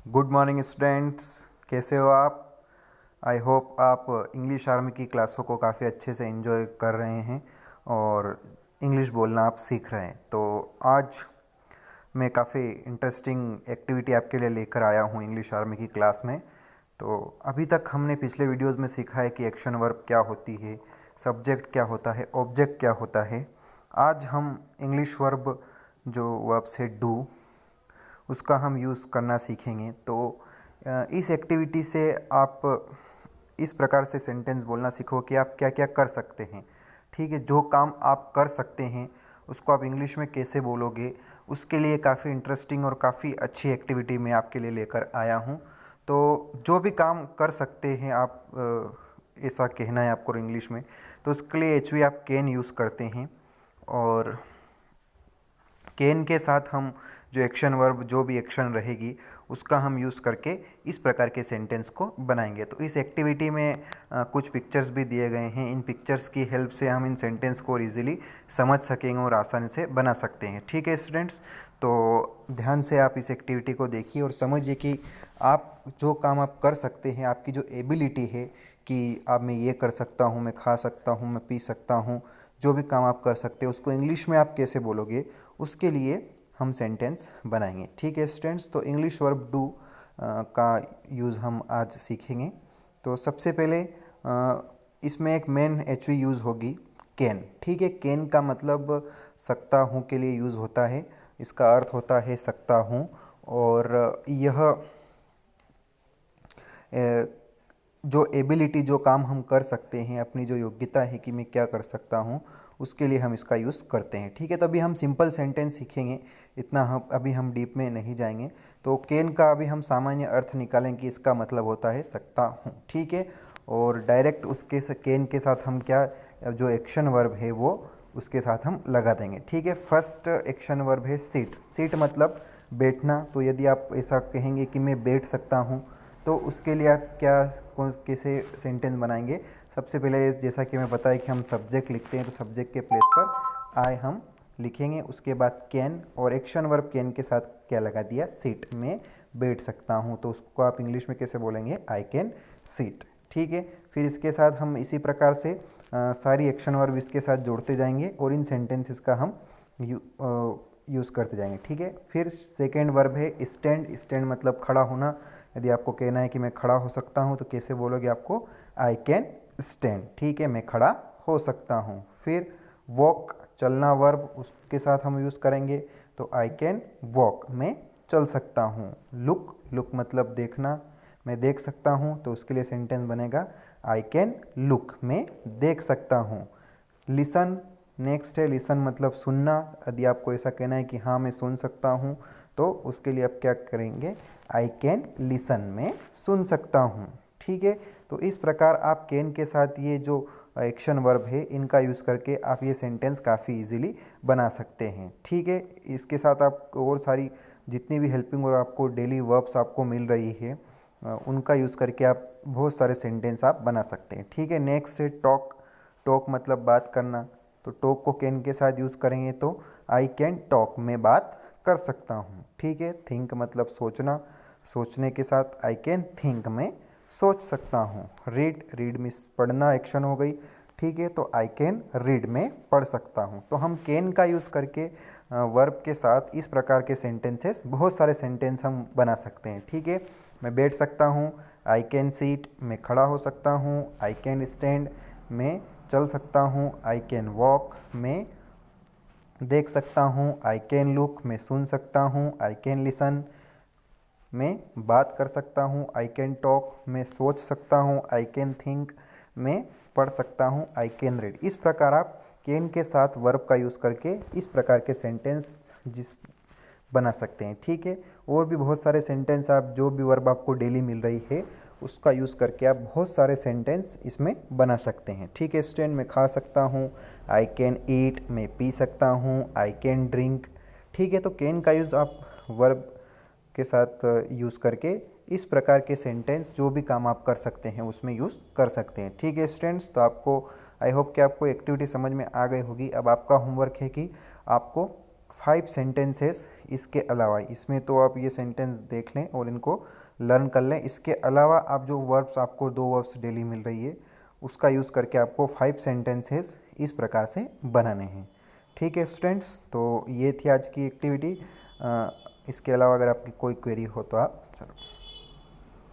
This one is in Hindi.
गुड मॉर्निंग स्टूडेंट्स, कैसे हो आप। आई होप आप इंग्लिश आर्मी की क्लासों को काफ़ी अच्छे से एंजॉय कर रहे हैं और इंग्लिश बोलना आप सीख रहे हैं। तो आज मैं काफ़ी इंटरेस्टिंग एक्टिविटी आपके लिए लेकर आया हूँ इंग्लिश आर्मी की क्लास में। तो अभी तक हमने पिछले वीडियोस में सीखा है कि एक्शन वर्ब क्या होती है, सब्जेक्ट क्या होता है, ऑब्जेक्ट क्या होता है। आज हम इंग्लिश वर्ब जो वर्ब से डू उसका हम यूज़ करना सीखेंगे। तो इस एक्टिविटी से आप इस प्रकार से सेंटेंस बोलना सीखो कि आप क्या क्या कर सकते हैं। ठीक है, जो काम आप कर सकते हैं उसको आप इंग्लिश में कैसे बोलोगे, उसके लिए काफ़ी इंटरेस्टिंग और काफ़ी अच्छी एक्टिविटी मैं आपके लिए लेकर आया हूँ। तो जो भी काम कर सकते हैं आप, ऐसा कहना है आपको इंग्लिश में, तो उसके लिए एच वी आप कैन यूज़ करते हैं। और कैन के साथ हम जो एक्शन वर्ब जो भी एक्शन रहेगी उसका हम यूज़ करके इस प्रकार के सेंटेंस को बनाएंगे। तो इस एक्टिविटी में कुछ पिक्चर्स भी दिए गए हैं। इन पिक्चर्स की हेल्प से हम इन सेंटेंस को इजीली समझ सकेंगे और आसानी से बना सकते हैं। ठीक है स्टूडेंट्स, तो ध्यान से आप इस एक्टिविटी को देखिए और समझिए कि आप जो काम आप कर सकते हैं, आपकी जो एबिलिटी है कि आप मैं ये कर सकता हूँ, मैं खा सकता हूँ, मैं पी सकता हूँ, जो भी काम आप कर सकते हैं उसको इंग्लिश में आप कैसे बोलोगे, उसके लिए हम सेंटेंस बनाएंगे। ठीक है स्टूडेंट्स, तो इंग्लिश वर्ब डू का यूज़ हम आज सीखेंगे। तो सबसे पहले इसमें एक मेन एच वी यूज़ होगी कैन। ठीक है, कैन का मतलब सकता हूँ के लिए यूज़ होता है। इसका अर्थ होता है सकता हूँ। और यह जो एबिलिटी, जो काम हम कर सकते हैं, अपनी जो योग्यता है कि मैं क्या कर सकता हूँ, उसके लिए हम इसका यूज़ करते हैं। ठीक है, तो अभी हम सिंपल सेंटेंस सीखेंगे, इतना अभी हम डीप में नहीं जाएंगे। तो कैन का अभी हम सामान्य अर्थ निकालेंगे कि इसका मतलब होता है सकता हूँ। ठीक है, और डायरेक्ट उसके कैन के साथ हम क्या, जो एक्शन वर्ब है वो उसके साथ हम लगा देंगे। ठीक है, फर्स्ट एक्शन वर्ब है सीट। सीट मतलब बैठना। तो यदि आप ऐसा कहेंगे कि मैं बैठ सकता हूँ, तो उसके लिए आप क्या, कौन कैसे सेंटेंस बनाएंगे। सबसे पहले जैसा कि मैं बताया कि हम सब्जेक्ट लिखते हैं, तो सब्जेक्ट के प्लेस पर आई हम लिखेंगे। उसके बाद कैन और एक्शन वर्ब कैन के साथ क्या लगा दिया, सीट, में बैठ सकता हूँ। तो उसको आप इंग्लिश में कैसे बोलेंगे, आई कैन सीट। ठीक है, फिर इसके साथ हम इसी प्रकार से सारी एक्शन वर्ब इसके साथ जोड़ते जाएंगे और इन सेंटेंसेस का हम यूज़ करते जाएंगे। ठीक है, फिर सेकेंड वर्ब है स्टैंड। स्टैंड मतलब खड़ा होना। यदि आपको कहना है कि मैं खड़ा हो सकता हूँ, तो कैसे बोलोगे आपको, आई कैन स्टैंड। ठीक है, मैं खड़ा हो सकता हूँ। फिर वॉक, चलना वर्ब, उसके साथ हम यूज़ करेंगे। तो आई कैन वॉक, मैं चल सकता हूँ। लुक, लुक मतलब देखना, मैं देख सकता हूँ। तो उसके लिए सेंटेंस बनेगा आई कैन लुक, मैं देख सकता हूँ। लिसन, नेक्स्ट है लिसन मतलब सुनना। यदि आपको ऐसा कहना है कि हाँ मैं सुन सकता हूँ, तो उसके लिए आप क्या करेंगे, आई कैन लिसन, में सुन सकता हूँ। ठीक है, तो इस प्रकार आप कैन के साथ ये जो एक्शन वर्ब है इनका यूज़ करके आप ये सेंटेंस काफ़ी इजीली बना सकते हैं। ठीक है, इसके साथ आप और सारी जितनी भी हेल्पिंग और आपको डेली वर्ब्स आपको मिल रही है उनका यूज़ करके आप बहुत सारे सेंटेंस आप बना सकते हैं। ठीक है, नेक्स्ट है टॉक। टॉक मतलब बात करना। तो टॉक को कैन के साथ यूज़ करेंगे तो आई कैन टॉक, मैं बात कर सकता हूँ। ठीक है, थिंक मतलब सोचना। सोचने के साथ आई कैन थिंक, मैं सोच सकता हूँ। रीड, रीड मीन्स पढ़ना, एक्शन हो गई। ठीक है, तो आई कैन रीड, में पढ़ सकता हूँ। तो हम कैन का यूज़ करके वर्ब के साथ इस प्रकार के सेंटेंसेस, बहुत सारे सेंटेंस हम बना सकते हैं। ठीक है, मैं बैठ सकता हूँ, आई कैन सीट, मैं खड़ा हो सकता हूँ। आई कैन स्टैंड, मैं चल सकता हूँ। आई कैन वॉक, मैं देख सकता हूँ। आई कैन लुक, मैं सुन सकता हूँ। आई कैन लिसन, मैं बात कर सकता हूँ। आई कैन टॉक, मैं सोच सकता हूँ। आई कैन थिंक, मैं पढ़ सकता हूँ। I can read. इस प्रकार आप कैन के साथ वर्ब का यूज़ करके इस प्रकार के सेंटेंस बना सकते हैं। ठीक है, और भी बहुत सारे सेंटेंस आप, जो भी वर्ब आपको डेली मिल रही है उसका यूज़ करके आप बहुत सारे सेंटेंस इसमें बना सकते हैं। ठीक है स्टूडेंट, मैं खा सकता हूँ, आई कैन ईट, मैं पी सकता हूँ। I can drink. ठीक है, तो कैन का यूज़ आप वर्ब के साथ यूज़ करके इस प्रकार के सेंटेंस, जो भी काम आप कर सकते हैं उसमें यूज़ कर सकते हैं। ठीक है स्टूडेंट्स, तो आपको, आई होप कि आपको एक्टिविटी समझ में आ गई होगी। अब आपका होमवर्क है कि आपको 5 सेंटेंसेस इसके अलावा, इसमें तो आप ये सेंटेंस देख लें और इनको लर्न कर लें। इसके अलावा आप जो वर्ब्स, आपको 2 वर्ब्स डेली मिल रही है, उसका यूज़ करके आपको 5 सेंटेंसेस इस प्रकार से बनाने हैं। ठीक है स्टूडेंट्स, तो ये थी आज की एक्टिविटी। इसके अलावा अगर आपकी कोई क्वेरी हो तो आप चलो।